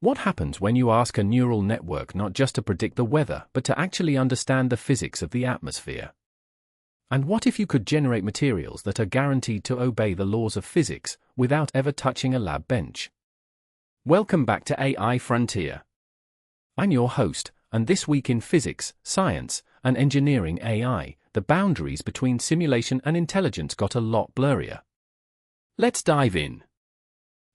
What happens when you ask a neural network not just to predict the weather, but to actually understand the physics of the atmosphere? And what if you could generate materials that are guaranteed to obey the laws of physics without ever touching a lab bench? Welcome back to AI Frontier. I'm your host, and this week in physics, science, and engineering AI, the boundaries between simulation and intelligence got a lot blurrier. Let's dive in.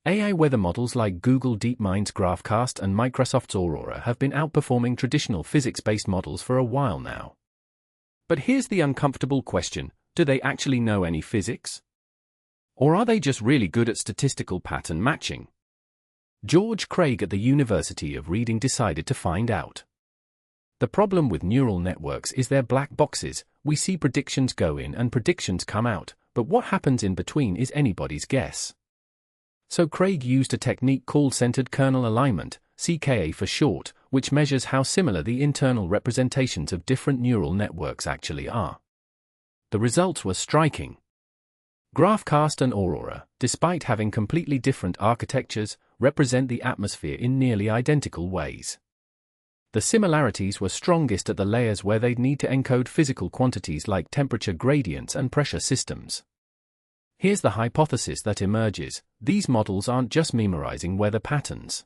AI weather models like Google DeepMind's GraphCast and Microsoft's Aurora have been outperforming traditional physics-based models for a while now. But here's the uncomfortable question: do they actually know any physics? Or are they just really good at statistical pattern matching? George Craig at the University of Reading decided to find out. The problem with neural networks is they're black boxes. We see predictions go in and predictions come out, but what happens in between is anybody's guess. So Craig used a technique called centered kernel alignment, CKA for short, which measures how similar the internal representations of different neural networks actually are. The results were striking. GraphCast and Aurora, despite having completely different architectures, represent the atmosphere in nearly identical ways. The similarities were strongest at the layers where they'd need to encode physical quantities like temperature gradients and pressure systems. Here's the hypothesis that emerges: these models aren't just memorizing weather patterns.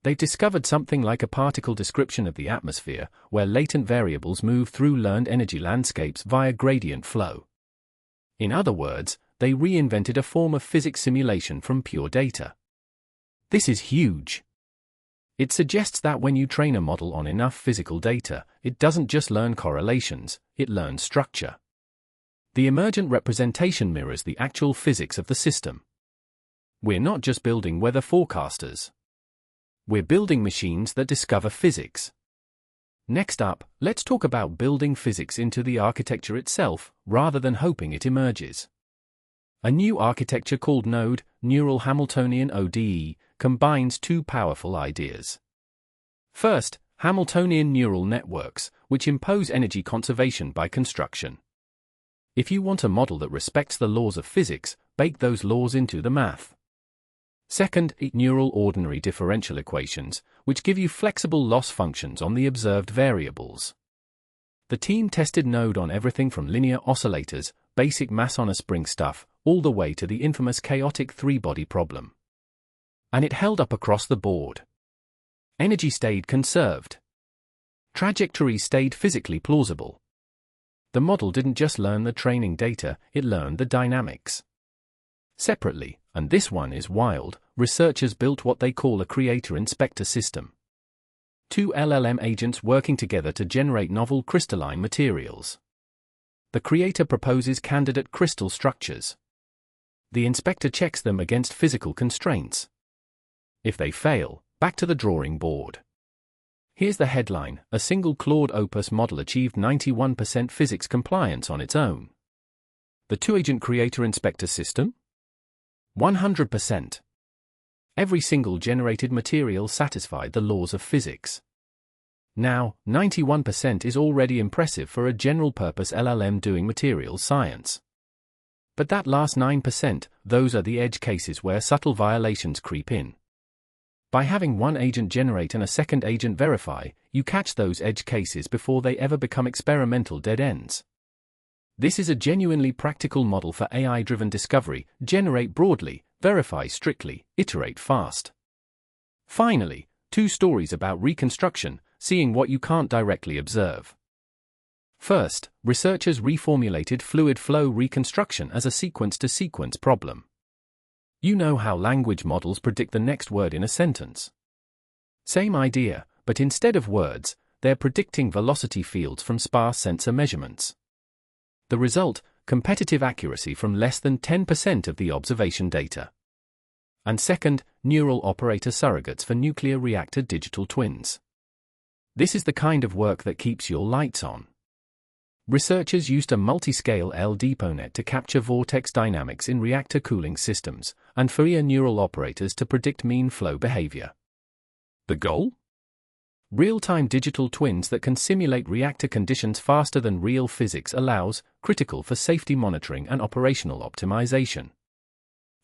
They've discovered something like a particle description of the atmosphere, where latent variables move through learned energy landscapes via gradient flow. In other words, they reinvented a form of physics simulation from pure data. This is huge. It suggests that when you train a model on enough physical data, it doesn't just learn correlations, it learns structure. The emergent representation mirrors the actual physics of the system. We're not just building weather forecasters. We're building machines that discover physics. Next up, let's talk about building physics into the architecture itself, rather than hoping it emerges. A new architecture called NHODE, Neural Hamiltonian ODE, combines two powerful ideas. First, Hamiltonian neural networks, which impose energy conservation by construction. If you want a model that respects the laws of physics, bake those laws into the math. Second, neural ordinary differential equations, which give you flexible loss functions on the observed variables. The team tested NHODE on everything from linear oscillators, basic mass on a spring stuff, all the way to the infamous chaotic three-body problem. And it held up across the board. Energy stayed conserved. Trajectories stayed physically plausible. The model didn't just learn the training data, it learned the dynamics. Separately, and this one is wild, researchers built what they call a creator-inspector system. Two LLM agents working together to generate novel crystalline materials. The creator proposes candidate crystal structures. The inspector checks them against physical constraints. If they fail, back to the drawing board. Here's the headline: a single Claude Opus model achieved 91% physics compliance on its own. The two-agent creator-inspector system? 100%. Every single generated material satisfied the laws of physics. Now, 91% is already impressive for a general-purpose LLM doing materials science. But that last 9%, those are the edge cases where subtle violations creep in. By having one agent generate and a second agent verify, you catch those edge cases before they ever become experimental dead ends. This is a genuinely practical model for AI-driven discovery: generate broadly, verify strictly, iterate fast. Finally, two stories about reconstruction, seeing what you can't directly observe. First, researchers reformulated fluid flow reconstruction as a sequence-to-sequence problem. You know how language models predict the next word in a sentence. Same idea, but instead of words, they're predicting velocity fields from sparse sensor measurements. The result: competitive accuracy from less than 10% of the observation data. And second, neural operator surrogates for nuclear reactor digital twins. This is the kind of work that keeps your lights on. Researchers used a multi-scale LDPONet to capture vortex dynamics in reactor cooling systems, and Fourier neural operators to predict mean flow behavior. The goal? Real-time digital twins that can simulate reactor conditions faster than real physics allows, critical for safety monitoring and operational optimization.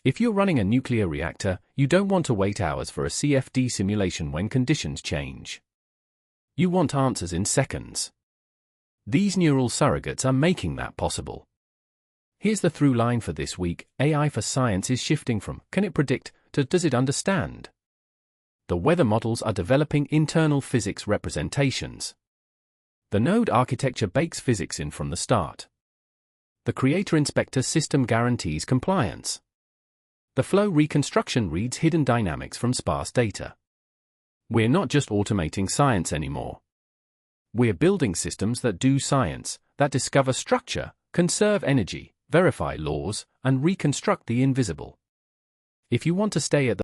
If you're running a nuclear reactor, you don't want to wait hours for a CFD simulation when conditions change. You want answers in seconds. These neural surrogates are making that possible. Here's the through line for this week: AI for science is shifting from "can it predict" to "does it understand?" The weather models are developing internal physics representations. The NHODE architecture bakes physics in from the start. The creator-inspector system guarantees compliance. The flow reconstruction reads hidden dynamics from sparse data. We're not just automating science anymore. We're building systems that do science, that discover structure, conserve energy, verify laws, and reconstruct the invisible. If you want to stay at the